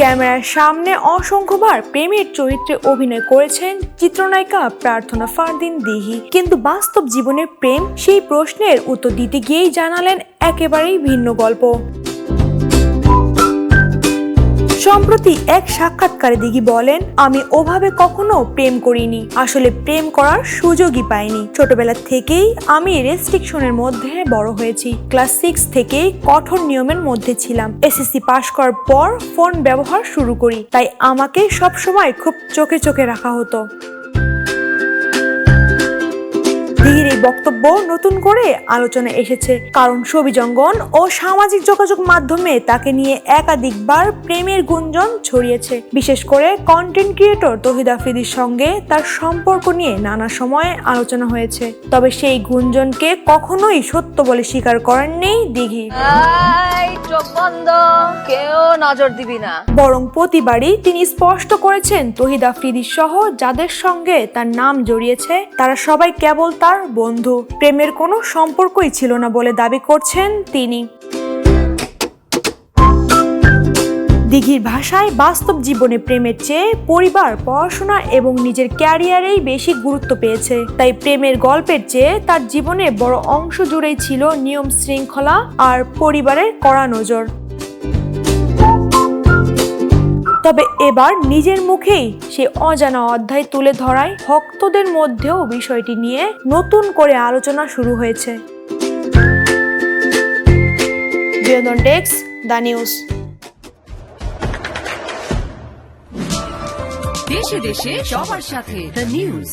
ক্যামেরার সামনে অসংখ্যবার প্রেমের চরিত্রে অভিনয় করেছেন চিত্রনায়িকা প্রার্থনা ফারদিন দিঘি, কিন্তু বাস্তব জীবনের প্রেম সেই প্রশ্নের উত্তর দিতে গিয়েই জানালেন একেবারেই ভিন্ন গল্প। সম্প্রতি এক সাক্ষাৎকারে দিঘি বলেন, আমি ওভাবে কখনো প্রেম করিনি, আসলে প্রেম করার সুযোগই পাইনি। ছোটবেলা থেকেই আমি রেস্ট্রিকশনের মধ্যে বড় হয়েছি। ক্লাস 6 থেকেই কঠোর নিয়মের মধ্যে ছিলাম। এসএসসি পাশ করার পর ফোন ব্যবহার শুরু করি, তাই আমাকে সবসময় খুব চোখে চোখে রাখা হতো। দিঘির এই বক্তব্য নতুন করে আলোচনা এসেছে, কারণ ছবিজঙ্গন ও সামাজিক যোগাযোগ মাধ্যমে তাকে নিয়ে একাধিকবার প্রেমের গুঞ্জন ছড়িয়েছে। বিশেষ করে কন্টেন্ট ক্রিয়েটর তৌহিদ আফ্রিদির সঙ্গে তার সম্পর্ক নিয়ে নানা সময়ে আলোচনা হয়েছে। তবে সেই গুঞ্জনকে কখনোই সত্য বলে স্বীকার করেননি দিঘি। চোখ বন্ধ, কেউ নজর দিবি না। বরং প্রতিবারই তিনি স্পষ্ট করেছেন, তৌহিদ আফ্রিদি সহ যাদের সঙ্গে তার নাম জড়িয়েছে তারা সবাই কেবল তার বন্ধু, প্রেমের কোনো সম্পর্কই ছিল না বলে দাবি করছেন তিনি। দিঘির ভাষায়, বাস্তব জীবনে প্রেমের চেয়ে পরিবার, পড়াশোনা এবং নিজের ক্যারিয়ারেই বেশি গুরুত্ব পেয়েছে। তাই প্রেমের গল্পের চেয়ে তার জীবনে বড় অংশ জুড়েই ছিল নিয়ম শৃঙ্খলা আর পরিবারের কড়া নজর। তবে এবার নিজের মুখেই সে অজানা অধ্যায় তুলে ধরায় ভক্তদের মধ্যেও বিষয়টি নিয়ে নতুন করে আলোচনা শুরু হয়েছে। বিনোদন ডেস্ক, দ্য নিউজ। দেশে দেশে সবার সাথে দ্য নিউজ।